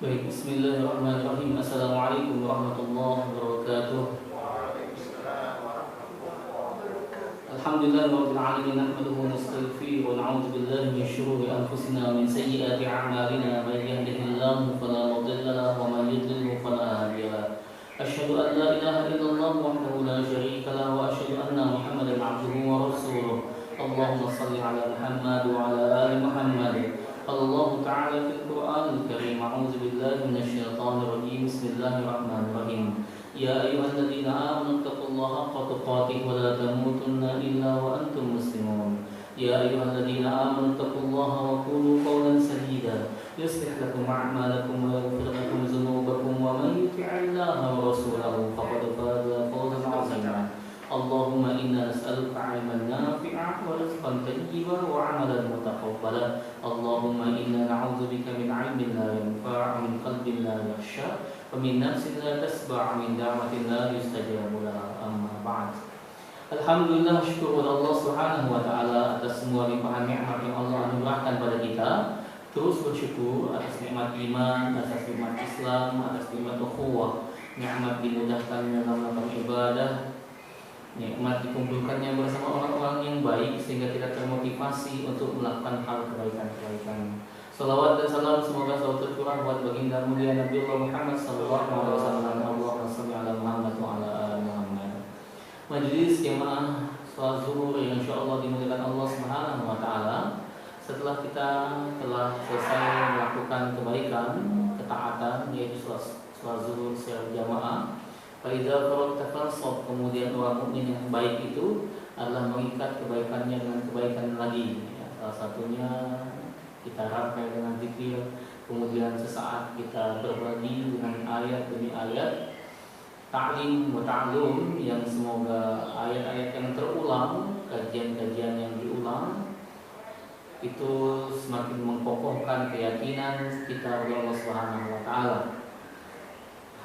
Baik, bismillahirrahmanirrahim. Assalamualaikum warahmatullahi wabarakatuh. Alhamdulillahirabbil alamin, nahmaduhu wa nastaghfiruhu wa na'udzu billahi min shururi anfusina wa min sayyiati a'malina. May yahdihillahu fala mudilla lahu wa may yudlil fala hadiya lahu. Asyhadu an la ilaha illallah wahdahu la syarika lahu wa asyhadu anna Muhammadan 'abduhu wa rasuluh. Allahumma shalli 'ala Muhammad wa 'ala ali Muhammad. Allah Ta'ala fil Qur'an al-Karim. A'udzu billahi minasyaitonir rajim. Bismillahirrahmanirrahim. Ya ayyuhalladzina amanu taqullaha haqqa tuqatih wa la tamutunna illa wa antum muslimun. Ya ayyuhalladzina amanu taqullaha wa qulu qawlan sadida yuslih lakum a'malakum wa yaghfir lakum dzunubakum wa man yuti'illaha wa rasulahu faqad faza fawzan 'azima. Allahumma inna nas'aluka 'ilman nafi'an wa rizqan thayyiban wa 'amalan mutaqabbalan. Allahumma inna na'udzubika min 'ilmin la yanfa', min qalbin la yakhsha, wa min nafsin la tasba', min da'watin la yustajabu laha. Amma ba'd. Alhamdulillah, syukur Allah Subhanahu wa taala atas semua limpahan nikmat yang Allah anugerahkan pada kita. Terus bersyukur atas nikmat iman, atas nikmat Islam, atas nikmat ukhuwah, nikmat dimudahkannya dalam melakukan ibadah, nikmat dikumpulkannya bersama orang-orang yang baik sehingga kita termotivasi untuk melakukan hal kebaikan-kebaikan. Salawat dan salam semoga selalu tercurah buat baginda mulia Nabi Muhammad sallallahu alaihi wasallam. Allahumma shalli ala Muhammad wa ala ali Muhammad. Majelis jemaah salat zuhur yang insyaallah dimuliakan Allah Subhanahu wa taala. Setelah kita telah selesai melakukan kebaikan, ketaatan, yaitu salat zuhur secara jamaah, Faiza faragta fansab, kemudian orang mukmin yang baik itu adalah mengikat kebaikannya dengan kebaikan lagi. Ya, salah satunya kita rangkai dengan zikir, kemudian sesaat kita berbagi dengan ayat demi ayat, ta'lim wa ta'lum, yang semoga ayat-ayat yang terulang, kajian-kajian yang diulang itu semakin mengkokohkan keyakinan kita kepada Allah Subhanahu wa taala.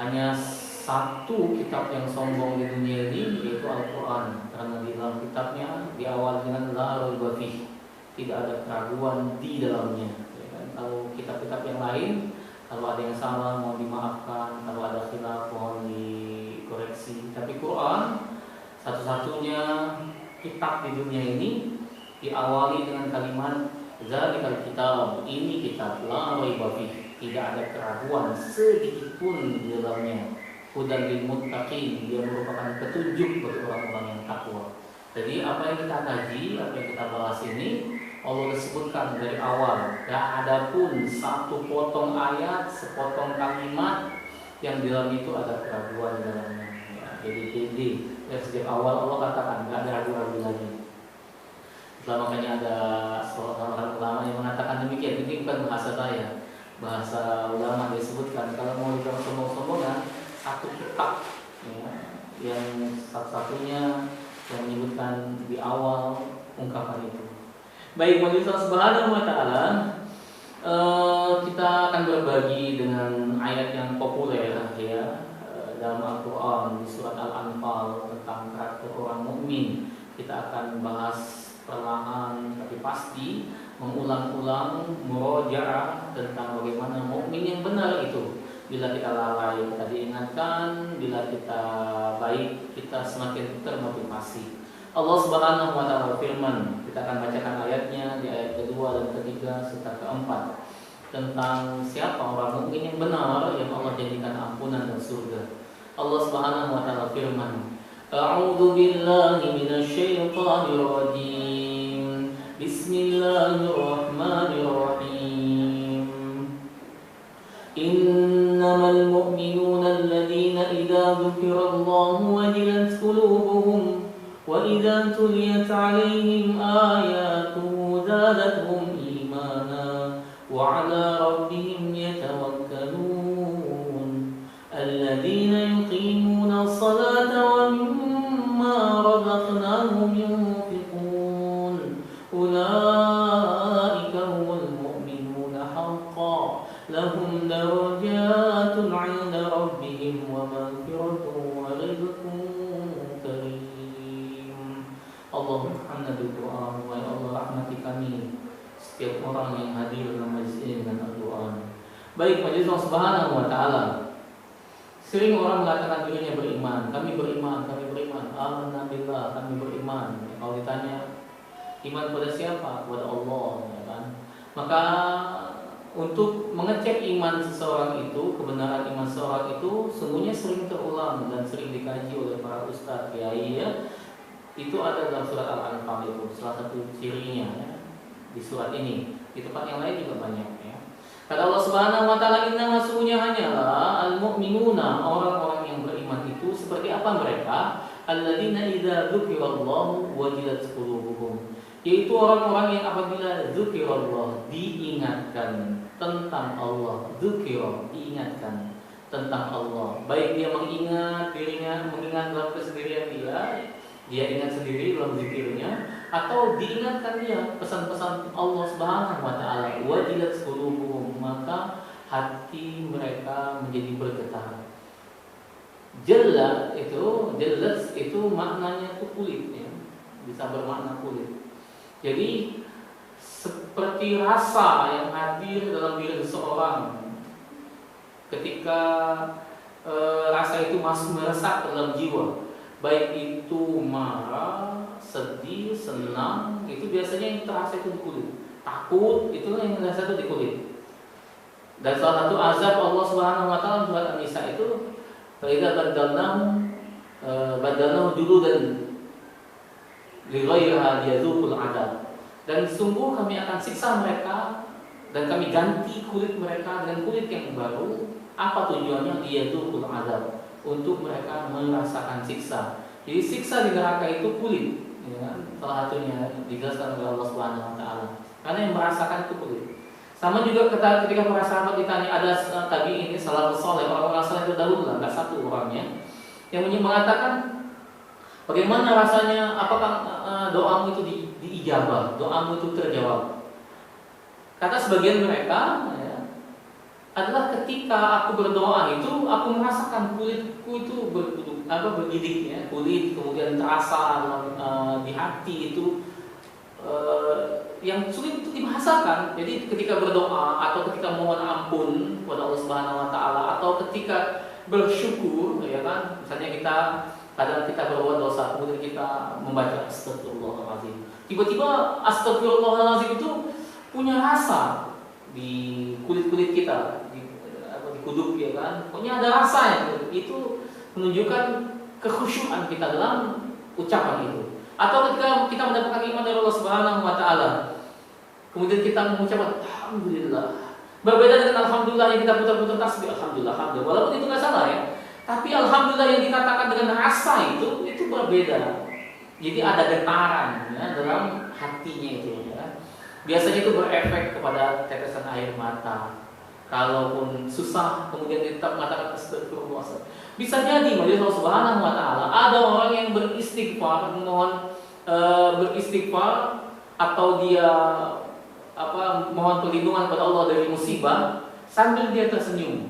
Hanya satu kitab yang sombong di dunia ini, yaitu Al-Quran, karena di dalam kitabnya diawali dengan la raiba fih, tidak ada keraguan di dalamnya. Ya kan? Kalau kitab-kitab yang lain, kalau ada yang salah mau dimaafkan, kalau ada khilaf mohon dikoreksi. Tapi Quran satu-satunya kitab di dunia ini diawali dengan kalimat zalikal kitab, ini kitab la raiba fih, tidak ada keraguan sedikit pun di dalamnya. Hudan lil muttaqin, dia merupakan petunjuk bagi orang-orang yang takwa. Jadi apa yang kita kaji, apa yang kita bahas ini, Allah sebutkan dari awal. Gak ada pun satu potong ayat, sepotong kalimat yang di dalam itu ada keraguan di dalamnya. Ya, jadi dari sejak awal Allah katakan gak ada ragu-ragu lagi. Setelah makanya ada seorang ulama yang mengatakan demikian. Ini bukan bahasa saya, bahasa ulama disebutkan. Kalau mau dibilang sombong-sombongan, satu kitab ya, yang satu-satunya yang menyebutkan di awal ungkapan itu. Baik, majelis Allah Subhanahu wa taala, kita akan berbagi dengan ayat yang populer ya dalam Al-Qur'an di surat Al-Anfal tentang karakter orang mukmin. Kita akan bahas perlahan tapi pasti, mengulang-ulang, murojaah tentang bagaimana mukmin yang benar itu. Bila kita lalai, kita diingatkan. Bila kita baik, kita semakin termotivasi. Allah Subhanahu wa taala firman, kita akan bacakan ayatnya di ayat kedua dan ketiga serta keempat, tentang siapa orang mukmin yang benar yang Allah jadikan ampunan dan surga. Allah Subhanahu wa taala firman, A'udzu billahi minasyaitonir rajim. Bismillahirrahmanirrahim. Innamal mu'minuna alladhina idza dzukirallahu wajilat qulubuhum wa idza tuliyat 'alaihim ayatuhu zadatuhum imana wa 'ala rabbihim yatawakkalun. Alladhina yuqimuna as-salata wa mimma razaqnahum yunfiqun. Ulaika humul mu'minuna haqqan lahum darajatun 'inda rabbihim wa maghfiratun wa rizqun karim. Allahumma bil Qur'an, wa ya Allah rahmati kami setiap orang yang hadir dalam majlis ini dengan Al-Quran. Baik, majelis Allah Subhanahu wa taala. Sering orang mengatakan dirinya beriman, kami beriman, amanna billah, kami beriman. Kalau ditanya iman pada siapa? Kepada Allah, ya kan? Maka untuk mengecek iman seseorang itu, kebenaran iman seseorang itu sungguhnya sering terulang dan sering dikaji oleh para ustadz, kiai ya. Itu ada dalam surat Al-Anfal itu, salah satu cirinya ya, di surat ini. Di tempat yang lain juga banyak ya. Kata Allah Subhanahu wa taala, "Inna sesungguhnya hanyalah al-mu'minuna, orang-orang yang beriman itu seperti apa mereka? Alladzina idza dzukirallahu wajilat qulubuhum." Yaitu orang-orang yang apabila dzukirallah, diingatkan tentang Allah, dzukira, diingatkan tentang Allah. Baik dia mengingat dirinya, mengingat dalam kesendirian dia ingat sendiri dalam zikirnya, atau diingatkan dia pesan-pesan Allah Subhanahu wa taala, wajilat qulubuhum, maka hati mereka menjadi bergetar. Jelas itu maknanya itu kulit ya. Bisa bermakna kulit. Jadi seperti rasa yang hadir dalam diri seseorang ketika rasa itu masuk meresap dalam jiwa, baik itu marah, sedih, senang, itu biasanya yang terasa itu di kulit. Takut, itu yang terasa itu di kulit. Dan salah satu azab Allah Subhanahu wa taala surat An-Nisa itu, "Faidza badalnahu juludan li ghairiha liyadzuqul adzab." Dan sungguh kami akan siksa mereka dan kami ganti kulit mereka dengan kulit yang baru. Apa tujuannya? Liyadzuqul adzab, untuk mereka merasakan siksa. Jadi siksa di neraka itu kulit, ya kan? Salah satunya dijelaskan oleh Allah Subhanahu wa taala. Karena yang merasakan itu kulit. Sama juga ketika para sahabat ditanya, ada tadi ini salafus saleh, orang-orang saleh itu dahulu lah, enggak satu orangnya yang mengatakan bagaimana rasanya, apakah doamu itu diijabah, doamu itu terjawab. Kata sebagian mereka ya, adalah ketika aku berdoa itu aku merasakan kulitku itu bergidik ya, kulit kemudian terasa di hati itu yang sulit untuk dibahasakan. Jadi ketika berdoa atau ketika mohon ampun kepada Allah Subhanahu wa taala atau ketika bersyukur ya kan, misalnya kadang kita berbuat dosa kemudian kita membaca astagfirullahaladzim, tiba-tiba astagfirullahaladzim itu punya rasa di kulit-kulit kita, di kuduk ya kan, pokoknya ada rasa itu menunjukkan kekhusyukan kita dalam ucapan itu. Atau ketika kita mendapatkan iman dari Allah Subhanahu wa taala, kemudian kita mengucapkan alhamdulillah. Berbeda dengan alhamdulillah yang kita putar-putar tasbih, alhamdulillah, walaupun itu nggak salah ya. Tapi alhamdulillah yang dikatakan dengan rasa itu berbeda. Jadi ada getaran ya dalam hatinya itu ya. Biasanya itu berefek kepada tetesan air mata. Kalaupun susah kemudian tetap mengatakan astagfirullah. Bisa jadi majelis Allah Subhanahu wa taala ada orang yang beristighfar, beristighfar atau dia mohon perlindungan kepada Allah dari musibah sambil dia tersenyum.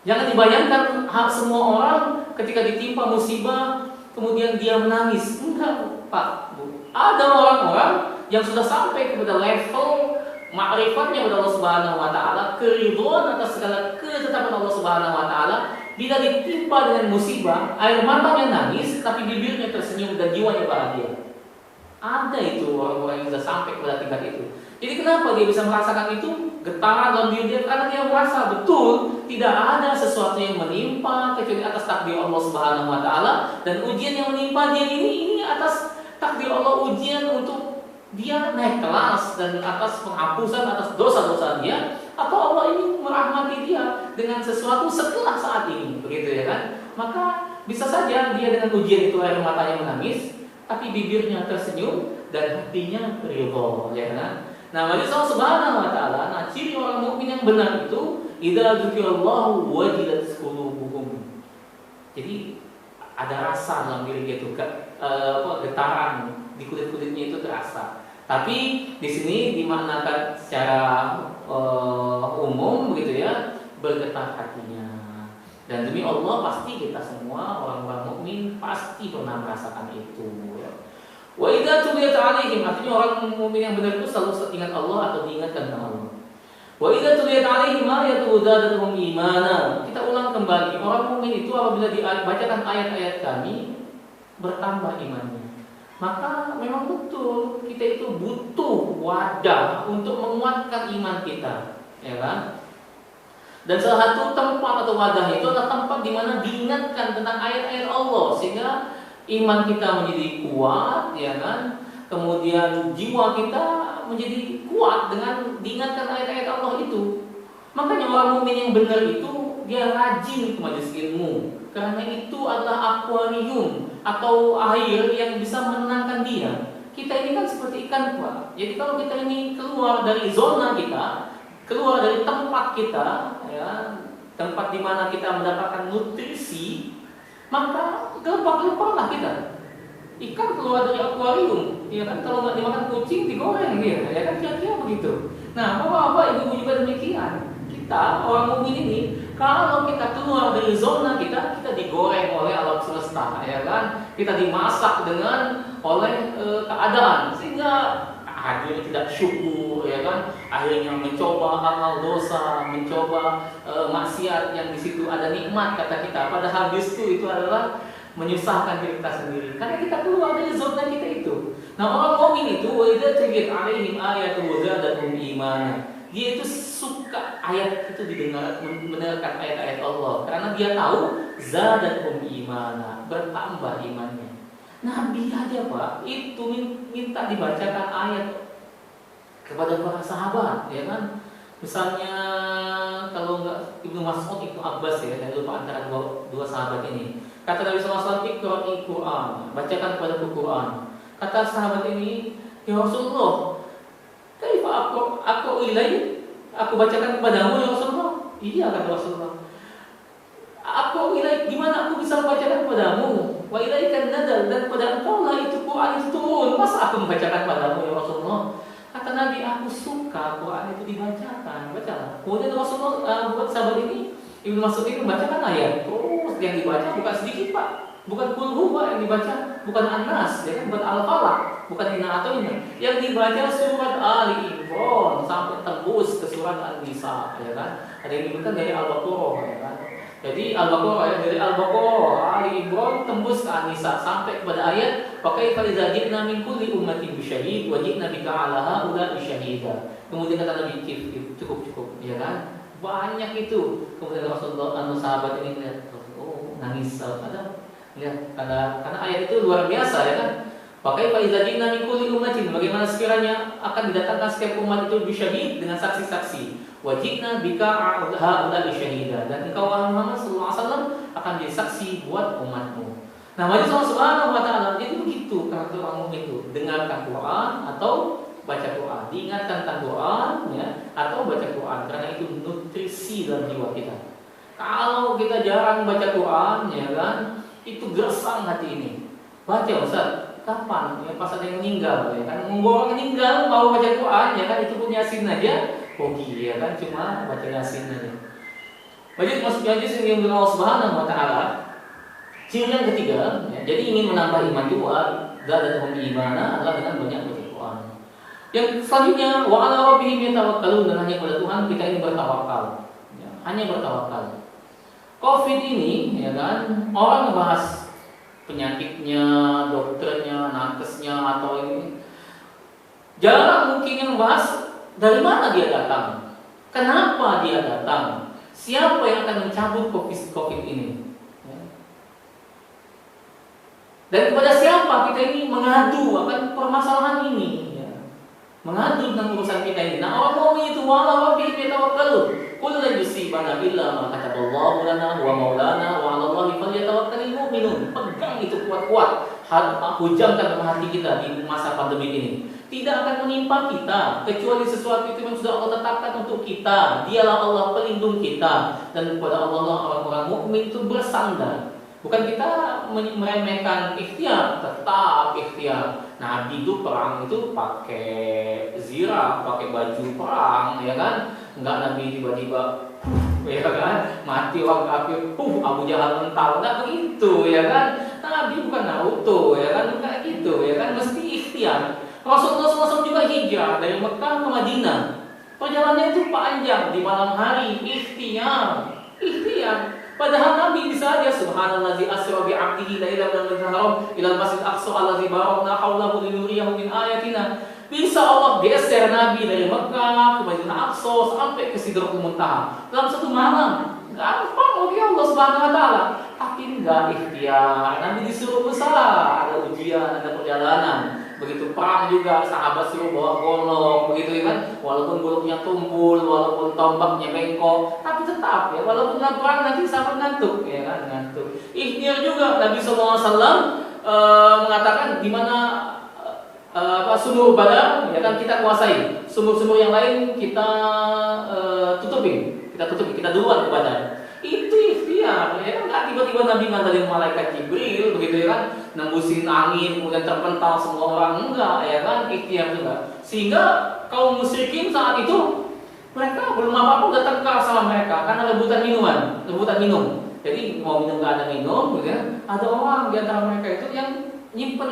Jangan dibayangkan semua orang ketika ditimpa musibah kemudian dia menangis. Enggak, Pak, Bu. Ada orang-orang yang sudah sampai kepada level ma'rifatnya kepada Allah Subhanahu wa taala, keridhaan atas segala ketetapan Allah Subhanahu wa taala, bila ditimpa dengan musibah, air matanya nangis tapi bibirnya tersenyum dan jiwanya bahagia. Ada itu orang-orang yang sudah sampai kepada tingkat itu. Jadi kenapa dia bisa merasakan itu? Getaran dalam diri dia karena dia merasa betul tidak ada sesuatu yang menimpa kecuali atas takdir Allah Subhanahu wa taala, dan ujian yang menimpa dia ini atas takdir Allah, ujian untuk dia naik kelas dan atas penghapusan atas dosa-dosa dia, atau Allah ini merahmati dia dengan sesuatu setelah saat ini, begitu ya kan? Maka bisa saja dia dengan ujian itu air matanya menangis, tapi bibirnya tersenyum dan hatinya ridha, ya kan? Nah, majelis Allah Subhanahu wa taala, nah ciri orang mukmin yang benar itu idza dzukirallahu wajilat qulubuhum. Jadi ada rasa dalam diri dia itu, getaran di kulit-kulitnya itu terasa. Tapi di sini dimaknakan secara umum begitu ya, bergetar hatinya. Dan demi Allah pasti kita semua orang-orang mukmin pasti pernah merasakan itu ya. Wa idza tuliyat 'alaihim, artinya orang mukmin yang benar itu selalu ingat Allah atau diingatkan dengan Allah. Wa idza tuliyat 'alaihim ayatu zadatuhum imana. Kita ulang kembali, orang mukmin itu apabila dibacakan ayat-ayat kami bertambah imannya. Maka memang betul kita itu butuh wadah untuk menguatkan iman kita, ya kan? Dan salah satu tempat atau wadah itu adalah tempat di mana diingatkan tentang ayat-ayat Allah sehingga iman kita menjadi kuat, ya kan? Kemudian jiwa kita menjadi kuat dengan diingatkan ayat-ayat Allah itu. Makanya orang mukmin yang benar itu dia rajin ke majelis ilmu, karena itu adalah akuarium atau air yang bisa menenangkan dia. Kita ini kan seperti ikan, Pak. Jadi kalau kita ini keluar dari zona kita, keluar dari tempat kita, ya, tempat di mana kita mendapatkan nutrisi, maka gelepar-geleparlah kita. Ikan keluar dari akuarium, ya kan? Kalau nggak dimakan kucing, digoreng dia, ya kan? Kira-kira begitu. Nah, bapak-bapak, ibu-ibu juga demikian. Kita orang mukmin ini, kalau kita keluar dari zona kita digoreng oleh alam semesta, ya kan? Kita dimasak oleh keadaan, sehingga akhirnya tidak syukur, ya kan? Akhirnya mencoba hal-hal dosa, mencoba maksiat yang di situ ada nikmat kata kita. Padahal justru itu adalah menyusahkan diri kita sendiri, karena kita keluar dari zona kita itu. Nah, orang mukmin itu wa idza tuliyat 'alaihim ayatu zadatuhum imana. Dia itu suka ayat itu mendengarkan ayat-ayat Allah, karena dia tahu zadatuhum imana, bertambah imannya. Nabi aja, Pak, itu minta dibacakan ayat kepada para sahabat, ya kan? Misalnya kalau enggak Ibnu Mas'ud, Ibnu Abbas, ya, saya lupa antara dua sahabat ini. Kata Nabi SAW, "Iqra'il Qur'an," bacakan kepada Quran. Kata sahabat ini, "Ya Rasulullah, kaifa aku ilai? Aku bacakan kepadamu ya Rasulullah." "Iya," kata Rasulullah. "Aku ilai, gimana aku bisa membacakan kepadamu? Wa ilaikan nadal, dan kepada engkau lah itu Quran itu turun. Masa aku membacakan kepadamu ya Rasulullah?" Kata Nabi, "Aku suka Quran itu dibacakan." Bacalah. Kemudian Rasulullah buat sahabat ini, Ibnu Mas'ud ini membacakan ayat. Terus yang dibaca bukan sedikit, Pak. Bukan Qul Huwa yang dibaca, bukan An-Nas, ya kan? Bukan Al-Falaq, bukan Inna Ata'ina. Yang dibaca surat Ali Imran sampai tembus ke surat An-Nisa, ya kan? Ada yang disebutkan dari Al-Baqarah, ya kan? Jadi Al-Baqarah, ya, dari Al-Baqarah, Ali Imran tembus ke An-Nisa sampai kepada ayat wa kaifa idza ji'na min kulli ummatin bisyahid wa ji'na bika 'ala haula'i syahida. Kemudian kata Nabi, cukup, ya kan? Banyak itu. Kemudian Rasulullah, sahabat ini lihat, oh, nangis, ada lihat, karena ayat itu luar biasa, ya kan? Pakai Pak Izadina min kulli ummatin, bagaimana sekiranya akan didatangkan setiap umat itu bisyahid dengan saksi-saksi. Wajibna bika haula'i syahida, dan engkau Muhammad sallallahu alaihi wasallam akan jadi saksi buat umatmu. Nah, majelis Allah Subhanahu wa taala jadi begitu karakter orang mukmin itu, dengarkan Quran atau baca Quran, diingatkan tentang Quran, ya, atau baca Quran, karena itu nutrisi dalam jiwa kita. Kalau kita jarang baca Quran, ya kan, itu gersang hati ini. Baca, Ustaz, kapan? Ya pas ada yang meninggal, ya kan? Orang meninggal mau baca Quran, ya kan, itu pun Yasin aja, hoki, ya kan, cuma baca Yasin aja. Maksudnya yang Allah Subhanahu wa taala. Ciri yang ketiga, ya, jadi ingin menambah iman juga, zadatuhum imana adalah dengan banyak baca Quran. Yang selanjutnya, wa 'ala rabbihim yatawakkalun, dan hanya kepada Tuhan kita ini bertawakal. Ya, hanya bertawakal. Covid ini, ya kan, orang membahas penyakitnya, dokternya, nakesnya, atau ini. Jarang mungkin yang membahas dari mana dia datang, kenapa dia datang, siapa yang akan mencabut COVID ini. Dan kepada siapa kita ini mengadu akan permasalahan ini, ya. Mengadu tentang urusan kita ini. Nah, orang mukmin itu wala rabbihim yatawakkalun. Qul la yusibana illa ma kataballahu lana wa maulana wa 'ala Allahi falyatawakkalul mu'minun. Pegang itu kuat-kuat. Hujamkan dalam hati kita di masa pandemi ini. Tidak akan menimpa kita kecuali sesuatu itu yang sudah Allah tetapkan untuk kita. Dialah Allah pelindung kita, dan kepada Allah orang-orang mukmin itu bersandar. Bukan kita meremehkan ikhtiar, tetap ikhtiar. Nabi itu perang itu pakai zirah, pakai baju perang, ya kan? Enggak Nabi tiba-tiba, ya kan? Mati orang kafir, Abu Jahal mental, enggak begitu, ya kan? Nabi bukan Naruto, ya kan? Enggak gitu, ya kan? Mesti ikhtiar. Rasulullah SAW juga hijrah dari Mekah ke Madinah. Perjalanannya itu panjang di malam hari, ikhtiar. Padahal Nabi bisa aja subhanallazi asra bi 'abdihi lailan minal masjidil haram ila al-masjidil aqsa allazi barakna haulahu linuriyahu min ayatina. Bisa Allah geser Nabi dari Mekah ke Masjidil Aqsa sampai ke Sidratul Muntaha dalam satu malam. Enggak ada apa bagi Allah Subhanahu wa taala. Tapi enggak ikhtiar. Nabi disuruh besar, ada ujian, ada perjalanan. Begitu perang juga sahabat suruh bawa golok, begitu kan? Walaupun goloknya tumpul, walaupun tombaknya bengkok, tapi tetap ya walaupun perang nanti sahabat ngantuk, ya kan ngantuk. Ikhtiar juga Nabi sallallahu alaihi wasallam mengatakan di mana sumur Badar ya kan kita kuasai. Sumur-sumur yang lain kita kita duluan ke Badar. Itu ikhtiar ya kan, nggak tiba-tiba Nabi ngandelin malaikat Jibril begitu ya kan, nembusin angin kemudian terpental semua orang, enggak ya kan, ikhtiar juga. Sehingga kaum musyrikin saat itu mereka belum apa-apa udah tengkar sama mereka karena rebutan minum. Jadi mau minum nggak ada minum gitu ya. Ada orang di antara mereka itu yang nyimpen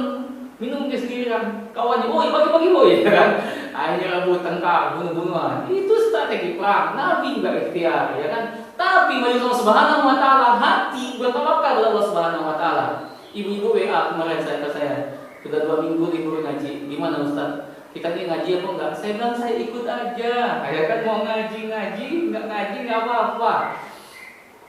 minum dia sendiri kan, kawannya, bagi-bagi ya kan. Akhirnya rebutan tengkar, bunuh-bunuhan. Itu strategi perang. Nabi juga ikhtiar ya kan. Tapi bagi Allah Subhanahu wa taala, hati bertawakal kepada Allah Subhanahu wa taala. Ibu-ibu WA kemarin saya ke saya, sudah 2 minggu libur ngaji. Gimana Ustaz? Kita ini ngaji apa enggak? Saya bilang saya ikut aja. Ya kan mau ngaji, enggak ngaji enggak apa-apa.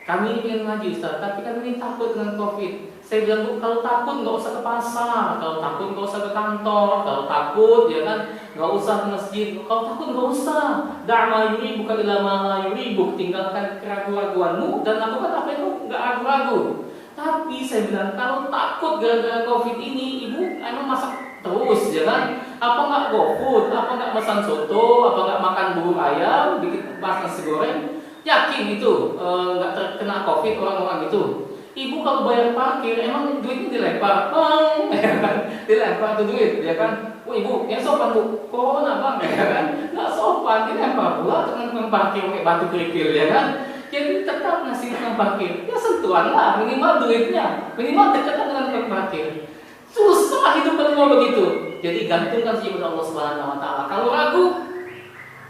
Kami ini ingin ngaji Ustaz, tapi kami ini takut dengan Covid. Saya bilang, Bu, kalau takut nggak usah ke pasar, kalau takut nggak usah ke kantor, kalau takut ya kan nggak usah ke masjid, kalau takut nggak usah. Da'ma yuribuka ila ma la yuribuk, tinggalkan keraguan-raguanmu dan lakukan apa itu nggak ragu-ragu. Tapi saya bilang kalau takut gara-gara Covid ini, Ibu emang masak terus ya kan? Apa nggak GoFood, apa nggak pesan soto, apa nggak makan bubur ayam, bikin nasi goreng? Yakin itu nggak terkena Covid orang-orang itu? Ibu kalau bayar parkir emang duitnya dilempar, dilempar tuh duit, ya kan? Oh ibu, yang sopan Bu, corona bang, ya kan? Nggak sopan, dilempar pula dengan parkir pakai batu kerikil, ya kan? Jadi tetap ngasih tukang parkir, ya sentuhan lah, minimal duitnya, minimal dekatkan dengan tukang parkir. Susah hidup kalau begitu. Jadi gantungkan sih kepada Allah Subhanahu wa taala. Kalau ragu,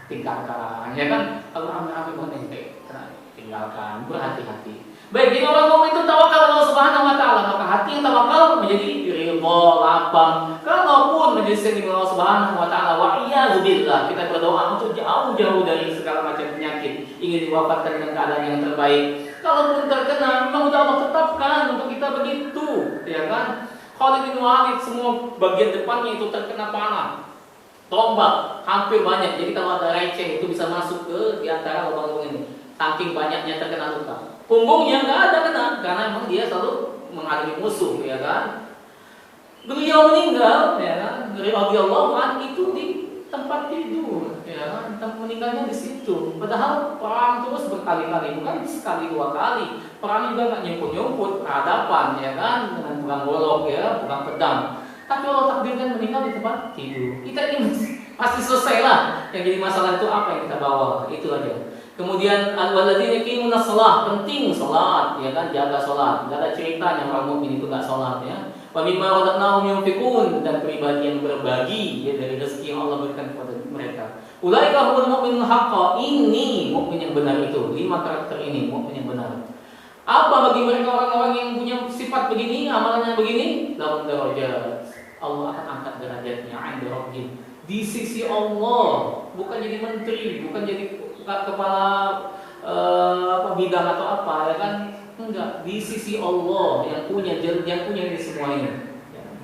tinggalkan, ya kan? Kalau rame-rame menente, tinggalkan, berhati-hati. Baik, jadi orang mukmin itu tawakal Allah Subhanahu wa taala, maka hati yang tawakal menjadi ridha, lapang. Kalaupun menjadi sering Allah Subhanahu wa taala, wa iyadzubillah, kita berdoa untuk jauh-jauh dari segala macam penyakit, ingin diwafatkan dengan keadaan yang terbaik. Kalaupun terkena, memang sudah Allah tetapkan untuk kita begitu, ya kan? Khalid bin Walid semua bagian depannya itu terkena panah. Tombak hampir banyak. Jadi kalau ada receh itu bisa masuk ke di antara lubang-lubang ini. Saking banyaknya terkena luka. Punggungnya nggak ada kena karena memang dia selalu menghadapi musuh, ya kan. Beliau meninggal, ya kan. Radhiyallahu anhu itu di tempat tidur, ya kan. Meninggalnya di situ. Padahal perang terus berkali-kali, bukan sekali 2 kali. Perang juga nggak nyumput-nyumput, perhadapan, ya kan, dengan pegang golok, ya, pegang pedang. Tapi Allah takdirkan meninggal di tempat tidur. Kita ini pasti selesai lah. Yang jadi masalah itu apa yang kita bawa, itu aja. Kemudian al-walladzina yuqimuna shalah, penting salat, ya kan, jaga salat. Enggak ada ceritanya orang mukmin itu enggak salat, ya. Wa mimma razaqnahum yunfiqun, dan pribadi yang berbagi ya dari rezeki yang Allah berikan kepada mereka. Ulaika humul mu'minun haqqan, ini mukmin yang benar itu. 5 karakter ini mukmin yang benar. Apa bagi mereka orang-orang yang punya sifat begini, amalannya begini? Lahum darajat. Allah akan angkat derajatnya 'inda rabbihim. Di sisi Allah, bukan jadi menteri, bukan jadi kepala bidang atau apa, ya kan? Enggak, di sisi Allah yang punya ini semuanya,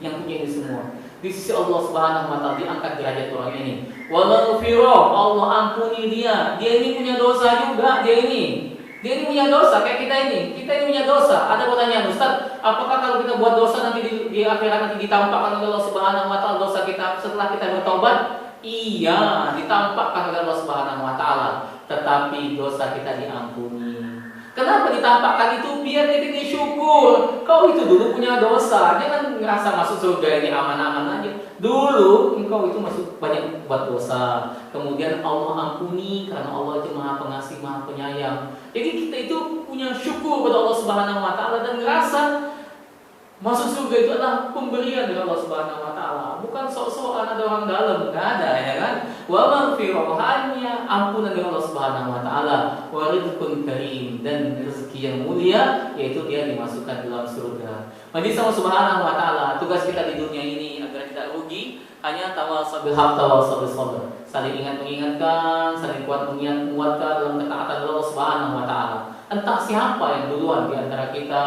yang punya ini semua. Di sisi Allah Subhanahu wa taala diangkat derajat orang ini. Wa maghfirah, Allah ampuni dia. Dia ini punya dosa juga, dia ini punya dosa kayak kita ini punya dosa. Ada pertanyaan, Ustaz, apakah kalau kita buat dosa nanti di akhirat nanti ditampakkan oleh Allah Subhanahu wa taala dosa kita setelah kita bertobat? Iya, ditampakkan oleh Allah Subhanahu wa taala, tetapi dosa kita diampuni. Kenapa ditampakkan itu? Biar kita syukur. Kau itu dulu punya dosa, jangan ngerasa masuk surga ini aman-aman aja. Dulu engkau itu masuk banyak buat dosa, kemudian Allah ampuni karena Allah itu Maha Pengasih, Maha Penyayang. Jadi kita itu punya syukur kepada Allah Subhanahu wa taala dan ngerasa masuk surga itu adalah pemberian dari Allah Subhanahu wa taala, bukan sok-sokan ada orang dalam, enggak ada, ya kan? Wa maghfirah, hanya ampunan dari Allah Subhanahu wa taala, wa rizqun karim, dan rezeki yang mulia, yaitu dia dimasukkan dalam surga. Maka Allah Subhanahu wa taala, tugas kita di dunia ini agar tidak rugi hanya tawassaw bil haq tawassaw bis sabr. Saling ingat mengingatkan, saling kuat menguatkan dalam ketaatan Allah Subhanahu wa taala. Entah siapa yang duluan di antara kita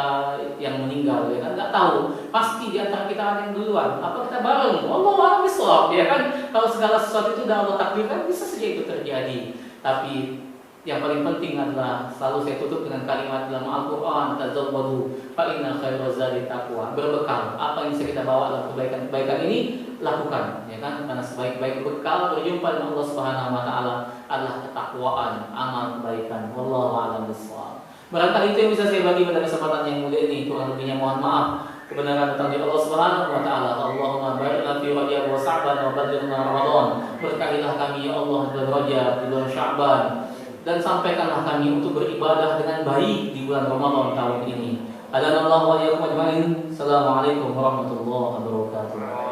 yang meninggal, ya kan? Enggak tahu. Pasti di antara kita ada yang duluan. Apa kita bareng? Wallahu a'lam bishawab, ya kan? Kalau segala sesuatu itu sudah Allah takdirkan, bisa saja itu terjadi. Tapi yang paling penting adalah selalu saya tutup dengan kalimat dalam Al-Quran, tazawwadu fa inna khairaz zadi taqwa. Berbekal apa yang bisa kita bawa dalam kebaikan ini, lakukan, ya kan? Karena sebaik-baik bekal berjumpa dengan Allah Subhanahu wa taala adalah ketakwaan, amal kebaikan. Wallahu a'lam bishawab. Barangkali itu yang bisa saya bagi pada kesempatan yang mulia ini. Kurang lebihnya mohon maaf. Kebenaran datang dari Allah Subhanahu wa taala. Allahumma barik lana fi Rajab wa Sya'ban wa ballighna Ramadan. Berkahilah kami ya Allah di Rajab, di bulan Sya'ban, dan sampaikanlah kami untuk beribadah dengan baik di bulan Ramadan tahun ini. Adanallahu wa iyyakum ajma'in. Assalamualaikum warahmatullahi wabarakatuh.